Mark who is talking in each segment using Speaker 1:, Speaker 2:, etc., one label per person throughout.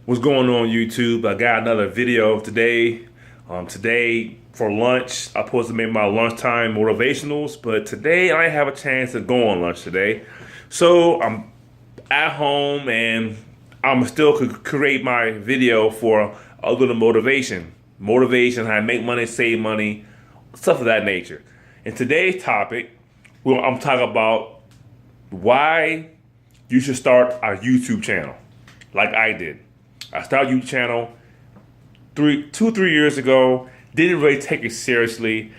Speaker 1: What's going on YouTube? I got another video today. Today for lunch, I'm supposed to make my lunchtime motivationals, but today I have a chance to go on lunch today. So I'm at home and I'm still could create my video for a little motivation. Motivation, how to make money, save money, stuff of that nature. In today's topic, I'm talking about why you should start a YouTube channel like I did. I started a YouTube channel 3 years ago. Didn't really take it seriously.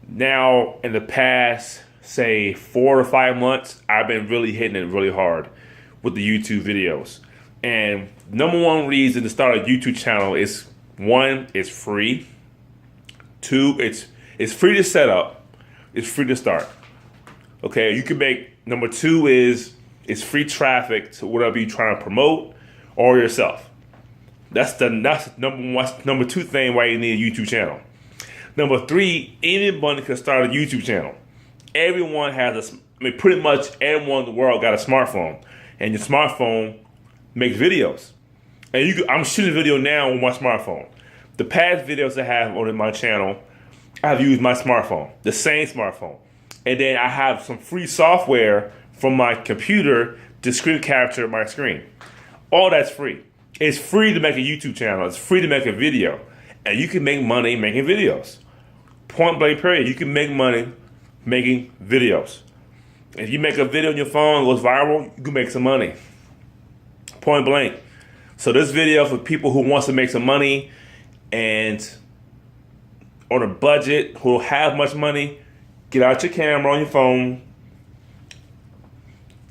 Speaker 1: Now, in the past, say 4 to 5 months, I've been really hitting it really hard with the YouTube videos. And number one reason to start a YouTube channel is, one, it's free. Two, it's free to set up. It's free to start. Okay, you can make. Number two is it's free traffic to whatever you're trying to promote or yourself. That's number two thing why you need a YouTube channel. Number three, anybody can start a YouTube channel. Everyone has pretty much everyone in the world got a smartphone, and your smartphone makes videos. And I'm shooting a video now on my smartphone. The past videos I have on my channel, I have used my smartphone, the same smartphone, and then I have some free software from my computer to screen capture my screen. All that's free. It's free to make a YouTube channel. It's free to make a video. And you can make money making videos. Point blank period. You can make money making videos. If you make a video on your phone, it goes viral, you can make some money. Point blank. So this video for people who wants to make some money and on a budget, who don't have much money, get out your camera on your phone,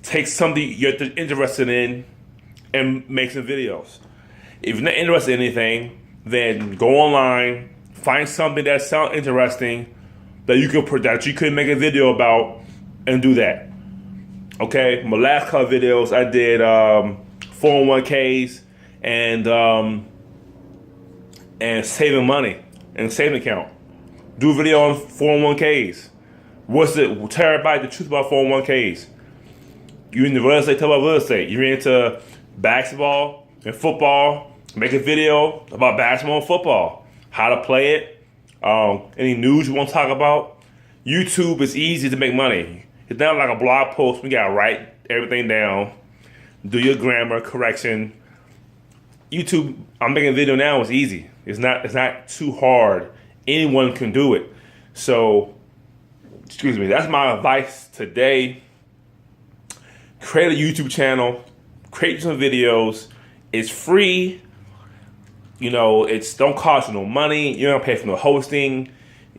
Speaker 1: take something you're interested in, and make some videos. If you're not interested in anything, then go online, find something that sounds interesting that you could make a video about, and do that. Okay, my last couple videos I did 401ks and saving money and saving account. Do a video on 401ks. Tell everybody the truth about 401ks. You're into real estate, tell about real estate. You're into basketball and football, make a video about basketball and football, how to play it, any news you want to talk about. YouTube is easy to make money. It's not like a blog post. We gotta write everything down, do your grammar correction. YouTube, I'm making a video now, is easy. It's not too hard. Anyone can do it. So, excuse me, that's my advice today. Create a YouTube channel, create some videos. It's free. You know, don't cost you no money. You don't pay for no hosting.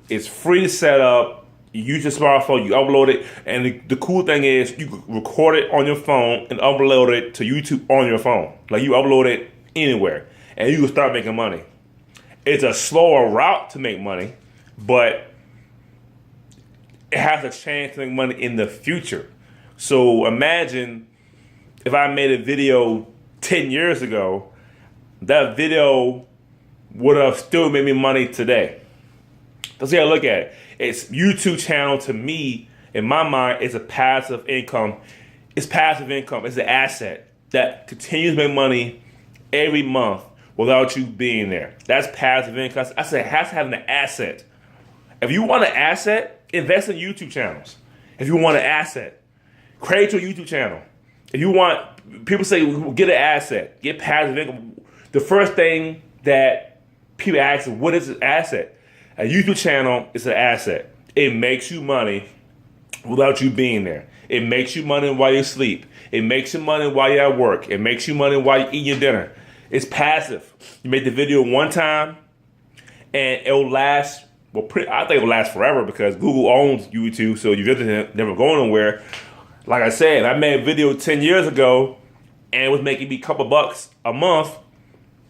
Speaker 1: It's free to set up. You use your smartphone, you upload it, and the cool thing is you can record it on your phone and upload it to YouTube on your phone. Like, you upload it anywhere, and you can start making money. It's a slower route to make money, but it has a chance to make money in the future. So imagine if I made a video 10 years ago, that video would have still made me money today. That's how I look at it. It's YouTube channel, to me, in my mind, is a passive income. It's passive income. It's an asset that continues to make money every month without you being there. That's passive income. I say it has to have an asset. If you want an asset, invest in YouTube channels. If you want an asset, create your YouTube channel. If you want, people say, get an asset, get passive income. The first thing that people ask is, what is an asset? A YouTube channel is an asset. It makes you money without you being there. It makes you money while you sleep. It makes you money while you're at work. It makes you money while you eat your dinner. It's passive. You make the video one time, and it'll last. Well, I think it'll last forever because Google owns YouTube, so you're never going nowhere. Like I said, I made a video 10 years ago, and it was making me a couple bucks a month.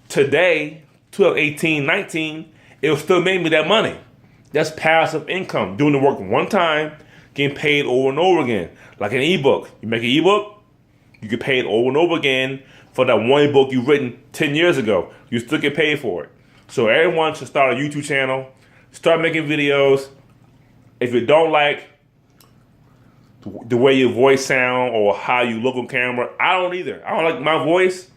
Speaker 1: Today, 2018, 19, it'll still make me that money. That's passive income. Doing the work one time, getting paid over and over again. Like an ebook. You make an ebook, you get paid over and over again for that one ebook you've written 10 years ago. You still get paid for it. So everyone should start a YouTube channel, start making videos. If you don't like the way your voice sound or how you look on camera, I don't either. I don't like my voice.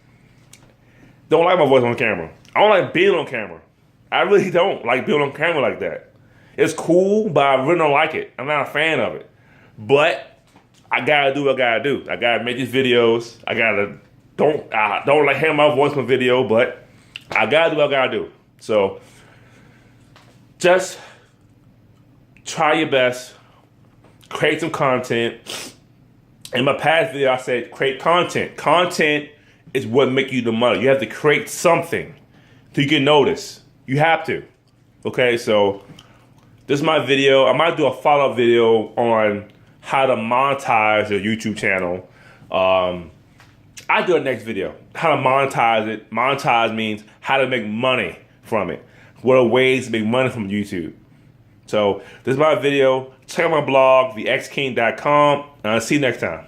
Speaker 1: don't like my voice on camera. I don't like being on camera. I really don't like being on camera like that. It's cool, but I really don't like it. I'm not a fan of it. But I gotta do what I gotta do. I gotta make these videos. I don't like hearing my voice on video, but I gotta do what I gotta do. So just try your best, create some content. In my past video, I said create content. Content is what make you the money. You have to create something so you get noticed. You have to. Okay, so this is my video. I might do a follow-up video on how to monetize your YouTube channel. I'll do a next video. How to monetize it. Monetize means how to make money from it. What are ways to make money from YouTube? So this is my video. Check out my blog, thexking.com, and I'll see you next time.